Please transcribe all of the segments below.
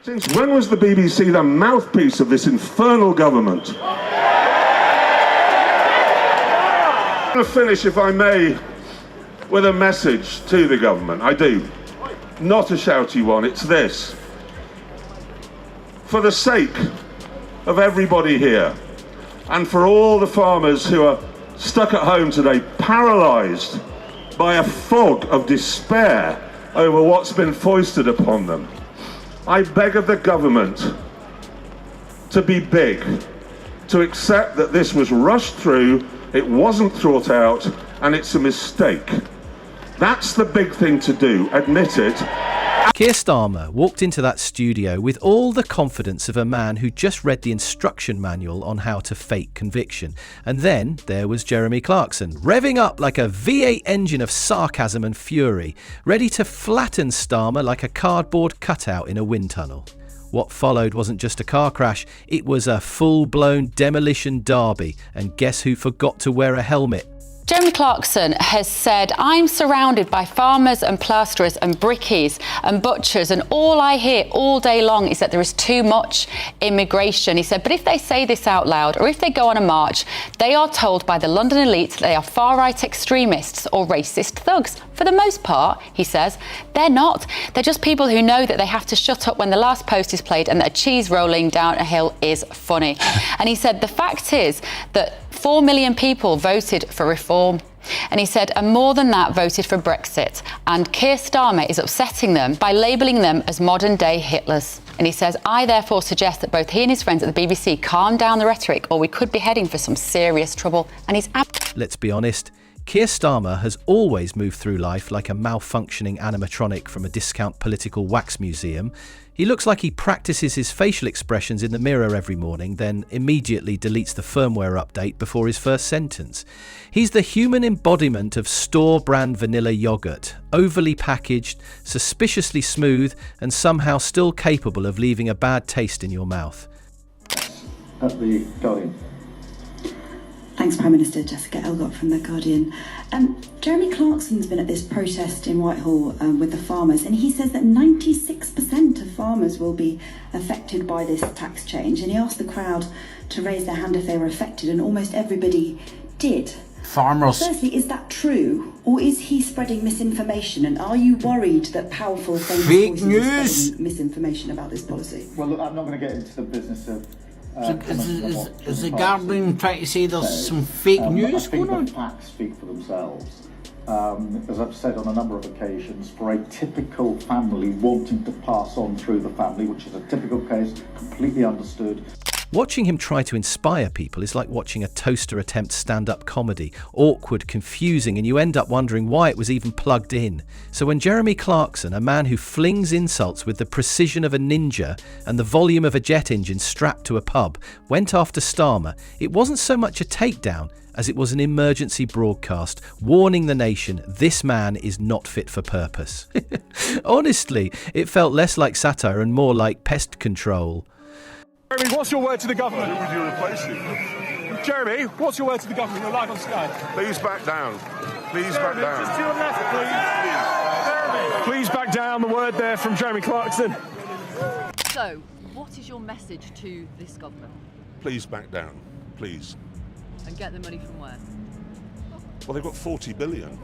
Since when was the BBC the mouthpiece of this infernal government? I'm going to finish, if I may, with a message to the government. I do. Not a shouty one, it's this. For the sake of everybody here, and for all the farmers who are stuck at home today, paralysed by a fog of despair over what's been foisted upon them, I beg of the government to be big, to accept that this was rushed through, it wasn't thought out, and it's a mistake. That's the big thing to do, admit it. Keir Starmer walked into that studio with all the confidence of a man who just read the instruction manual on how to fake conviction. And then there was Jeremy Clarkson, revving up like a V8 engine of sarcasm and fury, ready to flatten Starmer like a cardboard cutout in a wind tunnel. What followed wasn't just a car crash, it was a full-blown demolition derby. And guess who forgot to wear a helmet? Jeremy Clarkson has said, I'm surrounded by farmers and plasterers and brickies and butchers, and all I hear all day long is that there is too much immigration. He said, but if they say this out loud or if they go on a march, they are told by the London elite that they are far-right extremists or racist thugs. For the most part, he says, they're not. They're just people who know that they have to shut up when the last post is played and that a cheese rolling down a hill is funny. And he said, the fact is that 4 million people voted for reform. And he said, and more than that voted for Brexit. And Keir Starmer is upsetting them by labelling them as modern-day Hitlers. And he says, I therefore suggest that both he and his friends at the BBC calm down the rhetoric, or we could be heading for some serious trouble. And he's Let's be honest. Keir Starmer has always moved through life like a malfunctioning animatronic from a discount political wax museum. He looks like he practices his facial expressions in the mirror every morning, then immediately deletes the firmware update before his first sentence. He's the human embodiment of store-brand vanilla yogurt, overly packaged, suspiciously smooth, and somehow still capable of leaving a bad taste in your mouth. At the Guardian. Thanks, Prime Minister. Jessica Elgott from The Guardian. Jeremy Clarkson's been at this protest in Whitehall with the farmers, and he says that 96% of farmers will be affected by this tax change, and he asked the crowd to raise their hand if they were affected, and almost everybody did. Farmers. Firstly, is that true, or is he spreading misinformation, and are you worried that powerful famous fake voices news are spreading misinformation about this policy? Well, look, I'm not going to get into the business of... Is the Guardian trying to say there's some fake news going on? I think the facts speak for themselves. As I've said on a number of occasions, for a typical family wanting to pass on through the family, which is a typical case, completely understood. Watching him try to inspire people is like watching a toaster attempt stand-up comedy. Awkward, confusing, and you end up wondering why it was even plugged in. So when Jeremy Clarkson, a man who flings insults with the precision of a ninja and the volume of a jet engine strapped to a pub, went after Starmer, it wasn't so much a takedown as it was an emergency broadcast warning the nation this man is not fit for purpose. Honestly, it felt less like satire and more like pest control. Jeremy, what's your word to the government? Who would you replace him? Jeremy, what's your word to the government? You're live on Sky. Please back down. Please back Jeremy, down. just to your left, please. Please back down. The word there from Jeremy Clarkson. So, what is your message to this government? Please back down. Please. And get the money from where? Well, they've got 40 billion.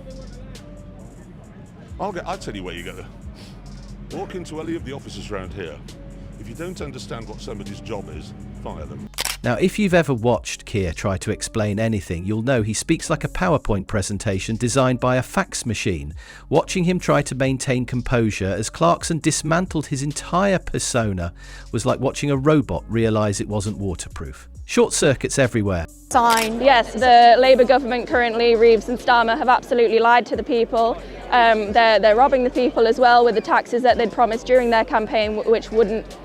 I'll tell you where you go. Walk into any of the offices around here. If you don't understand what somebody's job is, fire them. Now, if you've ever watched Keir try to explain anything, you'll know he speaks like a PowerPoint presentation designed by a fax machine. Watching him try to maintain composure as Clarkson dismantled his entire persona was like watching a robot realise it wasn't waterproof. Short circuits everywhere. Sign. Yes, the Labour government currently, Reeves and Starmer, have absolutely lied to the people. They're robbing the people as well with the taxes that they'd promised during their campaign,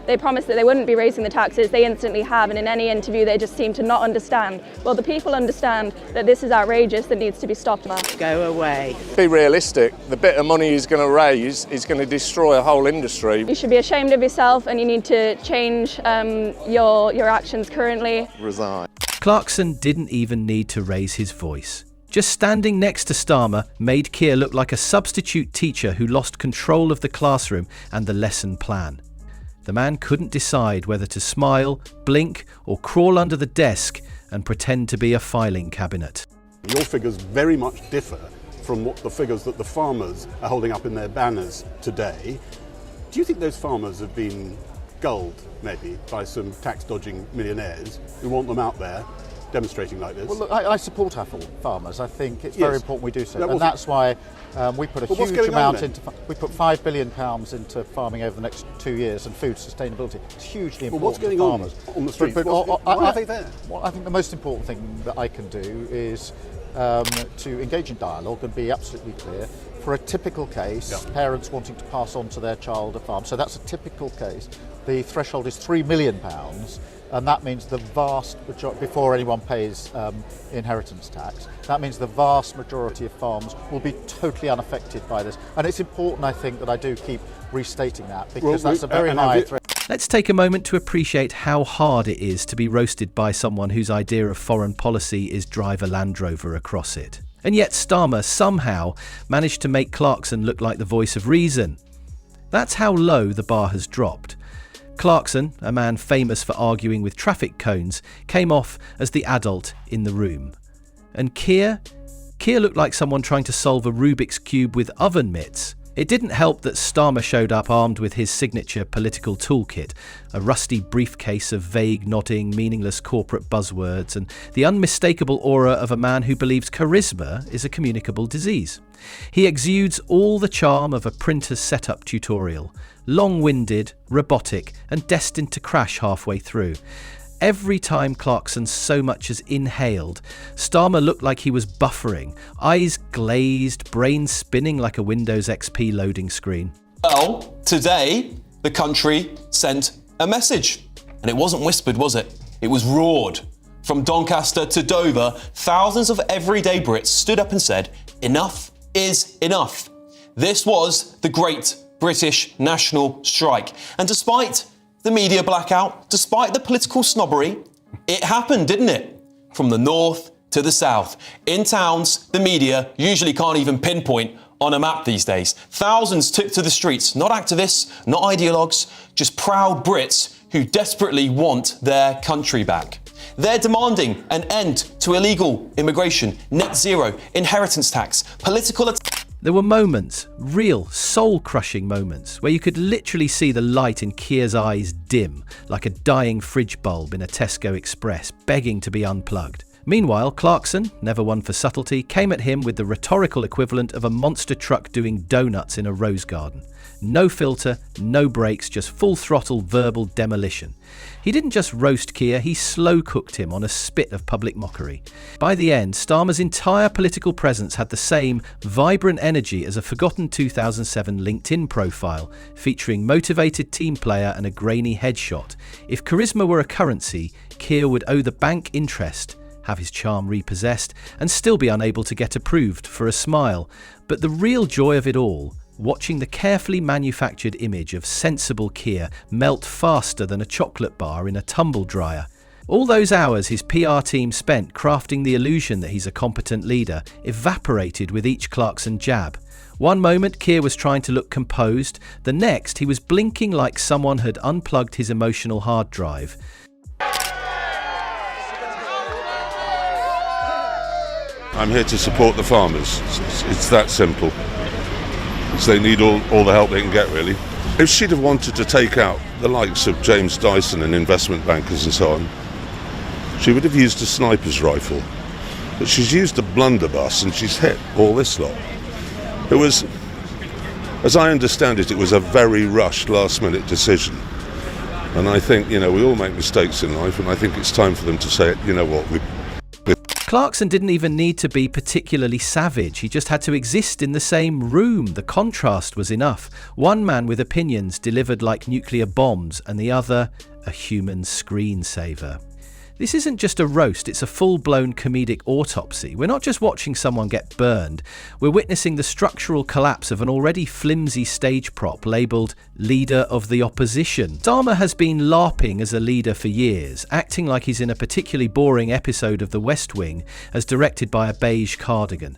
they promised that they wouldn't be raising the taxes. They instantly have, and in any interview they just seem to not understand. Well, the people understand that this is outrageous, that needs to be stopped. Go away. Be realistic. The bit of money he's going to raise is going to destroy a whole industry. You should be ashamed of yourself, and you need to change your actions currently. Resign. Clarkson didn't even need to raise his voice. Just standing next to Starmer made Keir look like a substitute teacher who lost control of the classroom and the lesson plan. The man couldn't decide whether to smile, blink, or crawl under the desk and pretend to be a filing cabinet. Your figures very much differ from what the figures that the farmers are holding up in their banners today. Do you think those farmers have been gulled, maybe, by some tax-dodging millionaires who want them out there demonstrating like this? Well, look, I support our farmers. I think it's very important we do so, and that's why we put a huge amount into. We put £5 billion into farming over the next 2 years, and food sustainability. It's hugely important. What's going to farmers on the streets? Why are they there? Well, I think the most important thing that I can do is to engage in dialogue and be absolutely clear. For a typical case, parents wanting to pass on to their child a farm. So that's a typical case. The threshold is £3 million. And that means the vast majority, before anyone pays inheritance tax, that means the vast majority of farms will be totally unaffected by this. And it's important, I think, that I do keep restating that, because that's a very high threshold. Let's take a moment to appreciate how hard it is to be roasted by someone whose idea of foreign policy is drive a Land Rover across it. And yet Starmer somehow managed to make Clarkson look like the voice of reason. That's how low the bar has dropped. Clarkson, a man famous for arguing with traffic cones, came off as the adult in the room. And Keir looked like someone trying to solve a Rubik's Cube with oven mitts. It didn't help that Starmer showed up armed with his signature political toolkit, a rusty briefcase of vague, nodding, meaningless corporate buzzwords, and the unmistakable aura of a man who believes charisma is a communicable disease. He exudes all the charm of a printer's setup tutorial, long-winded, robotic, and destined to crash halfway through. Every time Clarkson so much as inhaled, Starmer looked like he was buffering, eyes glazed, brain spinning like a Windows XP loading screen. Well, today, the country sent a message. And it wasn't whispered, was it? It was roared. From Doncaster to Dover, thousands of everyday Brits stood up and said, enough is enough. This was the Great British National Strike. And despite the media blackout, despite the political snobbery, it happened, didn't it? From the north to the south. In towns, the media usually can't even pinpoint on a map these days. Thousands took to the streets, not activists, not ideologues, just proud Brits who desperately want their country back. They're demanding an end to illegal immigration, net zero, inheritance tax, political There were moments, real soul-crushing moments, where you could literally see the light in Keir's eyes dim, like a dying fridge bulb in a Tesco Express, begging to be unplugged. Meanwhile, Clarkson, never one for subtlety, came at him with the rhetorical equivalent of a monster truck doing donuts in a rose garden. No filter, no brakes, just full-throttle verbal demolition. He didn't just roast Keir, he slow-cooked him on a spit of public mockery. By the end, Starmer's entire political presence had the same vibrant energy as a forgotten 2007 LinkedIn profile, featuring motivated team player and a grainy headshot. If charisma were a currency, Keir would owe the bank interest, have his charm repossessed, and still be unable to get approved for a smile. But the real joy of it all, watching the carefully manufactured image of sensible Keir melt faster than a chocolate bar in a tumble dryer. All those hours his PR team spent crafting the illusion that he's a competent leader evaporated with each Clarkson jab. One moment Keir was trying to look composed, the next he was blinking like someone had unplugged his emotional hard drive. I'm here to support the farmers. It's that simple. They need all the help they can get, really. If she'd have wanted to take out the likes of James Dyson and investment bankers and so on, she would have used a sniper's rifle. But she's used a blunderbuss and she's hit all this lot. It was, as I understand it, it was a very rushed last-minute decision. And I think, we all make mistakes in life, and I think it's time for them to say, you know what, Clarkson didn't even need to be particularly savage, he just had to exist in the same room. The contrast was enough. One man with opinions delivered like nuclear bombs, and the other, a human screensaver. This isn't just a roast, it's a full-blown comedic autopsy. We're not just watching someone get burned, we're witnessing the structural collapse of an already flimsy stage prop labelled Leader of the Opposition. Starmer has been LARPing as a leader for years, acting like he's in a particularly boring episode of The West Wing as directed by a beige cardigan.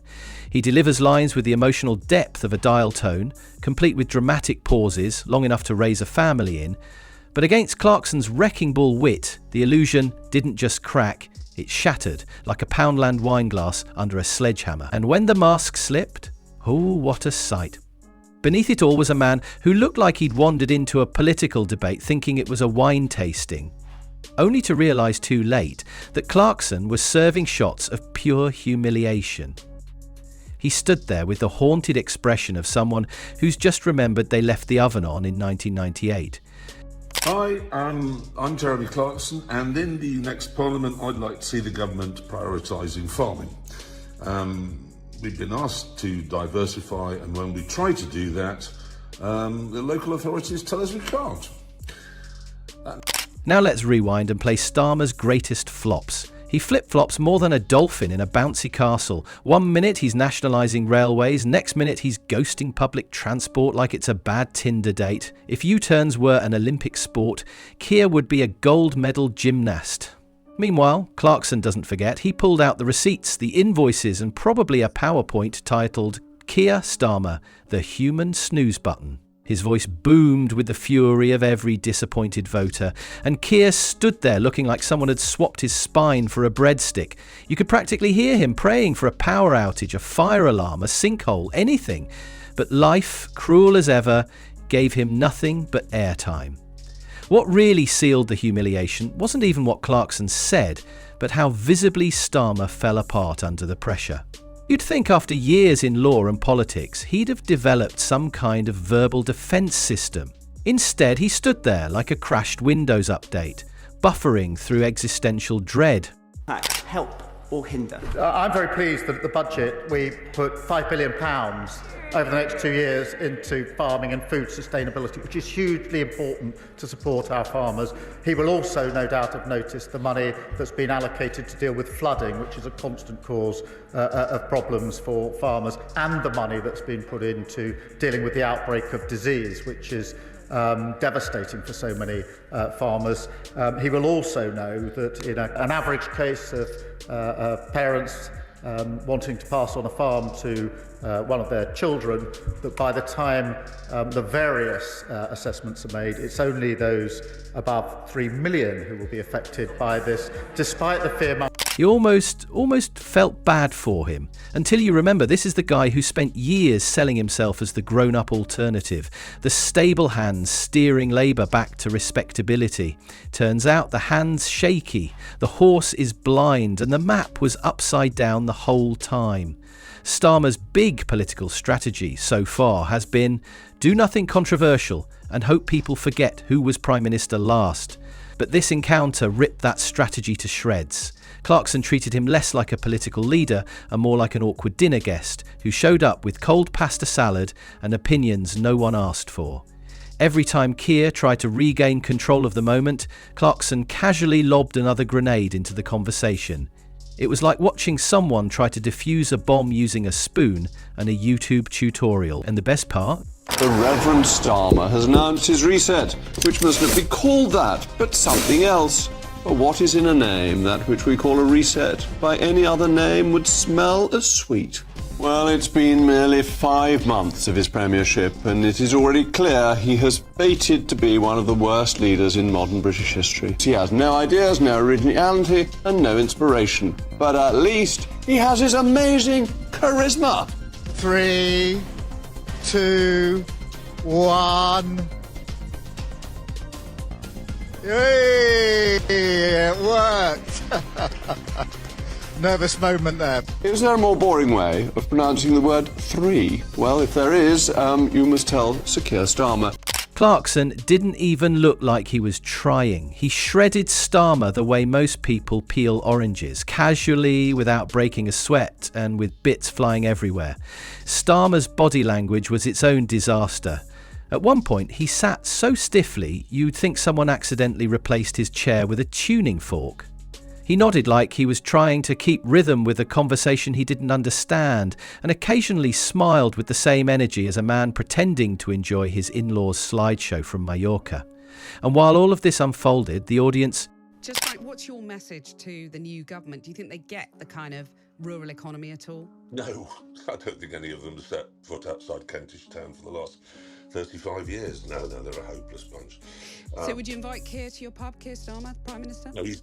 He delivers lines with the emotional depth of a dial tone, complete with dramatic pauses, long enough to raise a family in. But against Clarkson's wrecking ball wit, the illusion didn't just crack, it shattered like a Poundland wine glass under a sledgehammer. And when the mask slipped, oh, what a sight. Beneath it all was a man who looked like he'd wandered into a political debate thinking it was a wine tasting, only to realise too late that Clarkson was serving shots of pure humiliation. He stood there with the haunted expression of someone who's just remembered they left the oven on in 1998. Hi, I'm Jeremy Clarkson, and in the next Parliament I'd like to see the government prioritising farming. We've been asked to diversify, and when we try to do that, the local authorities tell us we can't. Now let's rewind and play Starmer's greatest flops. He flip-flops more than a dolphin in a bouncy castle. 1 minute he's nationalising railways, next minute he's ghosting public transport like it's a bad Tinder date. If U-turns were an Olympic sport, Keir would be a gold medal gymnast. Meanwhile, Clarkson doesn't forget, he pulled out the receipts, the invoices and probably a PowerPoint titled Keir Starmer, the human snooze button. His voice boomed with the fury of every disappointed voter, and Keir stood there looking like someone had swapped his spine for a breadstick. You could practically hear him praying for a power outage, a fire alarm, a sinkhole, anything. But life, cruel as ever, gave him nothing but airtime. What really sealed the humiliation wasn't even what Clarkson said, but how visibly Starmer fell apart under the pressure. You'd think after years in law and politics, he'd have developed some kind of verbal defence system. Instead, he stood there like a crashed Windows update, buffering through existential dread. Help or hinder? I'm very pleased that at the budget we put £5 billion over the next 2 years into farming and food sustainability, which is hugely important to support our farmers. He will also, no doubt, have noticed the money that's been allocated to deal with flooding, which is a constant cause of problems for farmers, and the money that's been put into dealing with the outbreak of disease, which is devastating for so many farmers. He will also know that in an average case of parents wanting to pass on a farm to one of their children, that by the time the various assessments are made, it's only those above 3 million who will be affected by this, despite the fear. You almost felt bad for him, until you remember this is the guy who spent years selling himself as the grown-up alternative, the stable hands steering Labour back to respectability. Turns out the hand's shaky, the horse is blind, and the map was upside down the whole time. Starmer's big political strategy so far has been do nothing controversial and hope people forget who was Prime Minister last. But this encounter ripped that strategy to shreds. Clarkson treated him less like a political leader and more like an awkward dinner guest who showed up with cold pasta salad and opinions no one asked for. Every time Keir tried to regain control of the moment, Clarkson casually lobbed another grenade into the conversation. It was like watching someone try to defuse a bomb using a spoon and a YouTube tutorial. And the best part? The Reverend Starmer has announced his reset, which must not be called that, but something else. For what is in a name, that which we call a reset, by any other name would smell as sweet. Well, it's been merely 5 months of his premiership, and it is already clear he has fated to be one of the worst leaders in modern British history. He has no ideas, no originality, and no inspiration. But at least he has his amazing charisma. 3, 2, 1. Yay! It worked! Nervous moment there. Is there a more boring way of pronouncing the word 3? Well, if there is, you must tell Sir Keir Starmer. Clarkson didn't even look like he was trying. He shredded Starmer the way most people peel oranges, casually, without breaking a sweat, and with bits flying everywhere. Starmer's body language was its own disaster. At one point, he sat so stiffly you'd think someone accidentally replaced his chair with a tuning fork. He nodded like he was trying to keep rhythm with a conversation he didn't understand, and occasionally smiled with the same energy as a man pretending to enjoy his in-laws' slideshow from Mallorca. And while all of this unfolded, the audience... Just like, what's your message to the new government? Do you think they get the kind of rural economy at all? No, I don't think any of them set foot outside Kentish Town for the last 35 years. No, they're a hopeless bunch. So would you invite Keir to your pub, Keir Starmer, Prime Minister? No, he's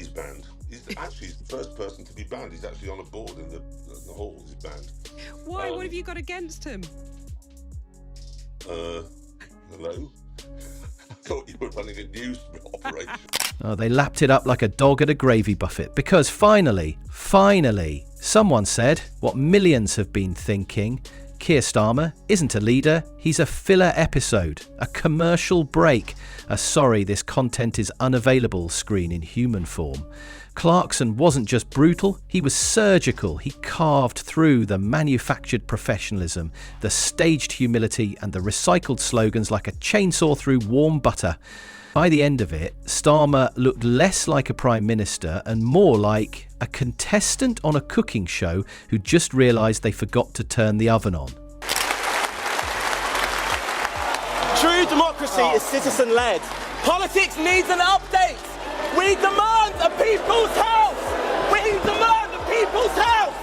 banned. He's the first person to be banned. He's actually on a board in the hall. He's banned. Why? What have you got against him? Hello? I thought you were running a news operation. Oh, they lapped it up like a dog at a gravy buffet because finally, someone said what millions have been thinking. Keir Starmer isn't a leader, he's a filler episode, a commercial break, a sorry this content is unavailable screen in human form. Clarkson wasn't just brutal, he was surgical. He carved through the manufactured professionalism, the staged humility and the recycled slogans like a chainsaw through warm butter. By the end of it, Starmer looked less like a prime minister and more like a contestant on a cooking show who just realised they forgot to turn the oven on. True democracy is citizen-led. Politics needs an update. We demand a people's house. We demand a people's house.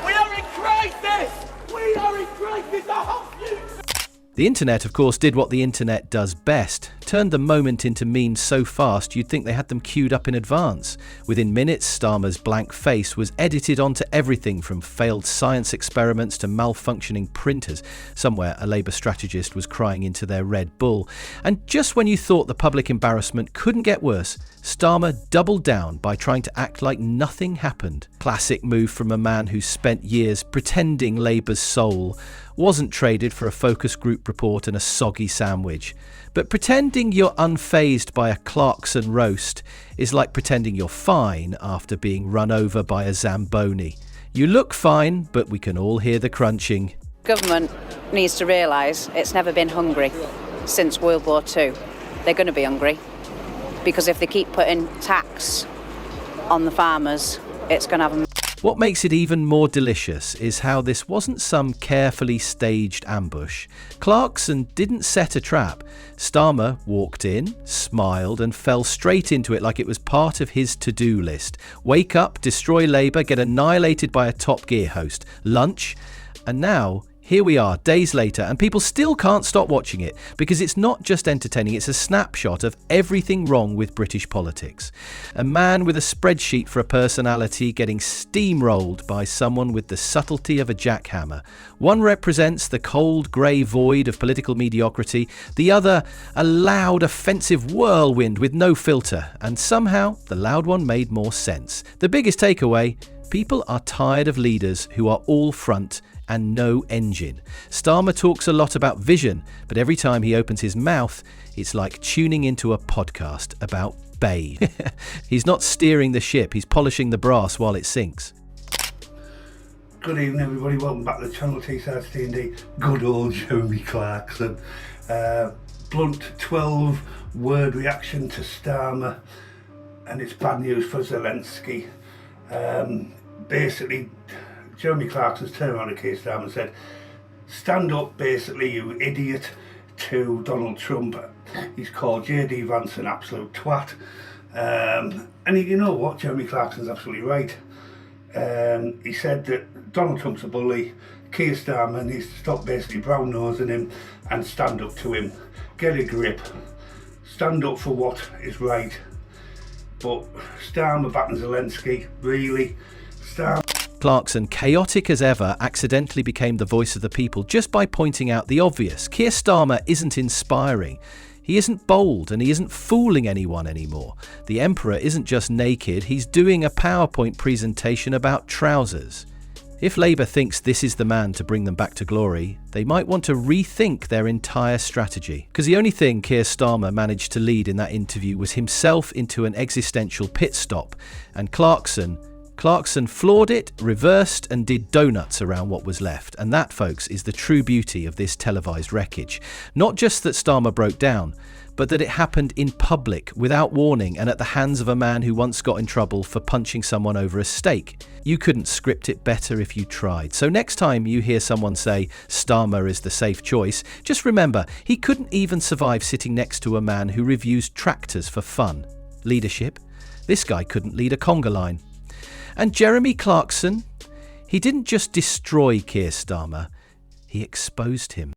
We are in crisis. We are in crisis. Our whole future. The internet, of course, did what the internet does best. Turned the moment into memes so fast you'd think they had them queued up in advance. Within minutes, Starmer's blank face was edited onto everything from failed science experiments to malfunctioning printers. Somewhere, a Labour strategist was crying into their Red Bull. And just when you thought the public embarrassment couldn't get worse, Starmer doubled down by trying to act like nothing happened. Classic move from a man who spent years pretending Labour's soul wasn't traded for a focus group report and a soggy sandwich. But pretending you're unfazed by a Clarkson roast is like pretending you're fine after being run over by a Zamboni. You look fine, but we can all hear the crunching. Government needs to realise it's never been hungry since World War II. They're going to be hungry because if they keep putting tax on the farmers, it's going to have them. What makes it even more delicious is how this wasn't some carefully staged ambush. Clarkson didn't set a trap. Starmer walked in, smiled and fell straight into it like it was part of his to-do list. Wake up, destroy Labour, get annihilated by a Top Gear host. Lunch, and now here we are, days later, and people still can't stop watching it because it's not just entertaining, it's a snapshot of everything wrong with British politics. A man with a spreadsheet for a personality getting steamrolled by someone with the subtlety of a jackhammer. One represents the cold, grey void of political mediocrity, the other a loud, offensive whirlwind with no filter, and somehow the loud one made more sense. The biggest takeaway, people are tired of leaders who are all front and no engine. Starmer talks a lot about vision, but every time he opens his mouth, it's like tuning into a podcast about Bay. He's not steering the ship, he's polishing the brass while it sinks. Good evening everybody, welcome back to the channel T-Side D&D. Good old Jeremy Clarkson. Blunt 12-word reaction to Starmer, and it's bad news for Zelensky. Basically, Jeremy Clarkson's turned around to Keir Starmer and said, stand up basically you idiot to Donald Trump. He's called JD Vance an absolute twat. And you know what, Jeremy Clarkson's absolutely right. He said that Donald Trump's a bully, Keir Starmer needs to stop basically brown-nosing him and stand up to him. Get a grip. Stand up for what is right. But Starmer backing Zelensky, really? Starmer... Clarkson, chaotic as ever, accidentally became the voice of the people just by pointing out the obvious. Keir Starmer isn't inspiring. He isn't bold and he isn't fooling anyone anymore. The Emperor isn't just naked, he's doing a PowerPoint presentation about trousers. If Labour thinks this is the man to bring them back to glory, they might want to rethink their entire strategy. Because the only thing Keir Starmer managed to lead in that interview was himself into an existential pit stop. And Clarkson floored it, reversed and did donuts around what was left. And that, folks, is the true beauty of this televised wreckage. Not just that Starmer broke down, but that it happened in public, without warning, and at the hands of a man who once got in trouble for punching someone over a steak. You couldn't script it better if you tried. So next time you hear someone say Starmer is the safe choice, just remember he couldn't even survive sitting next to a man who reviews tractors for fun. Leadership? This guy couldn't lead a conga line. And Jeremy Clarkson, he didn't just destroy Keir Starmer, he exposed him.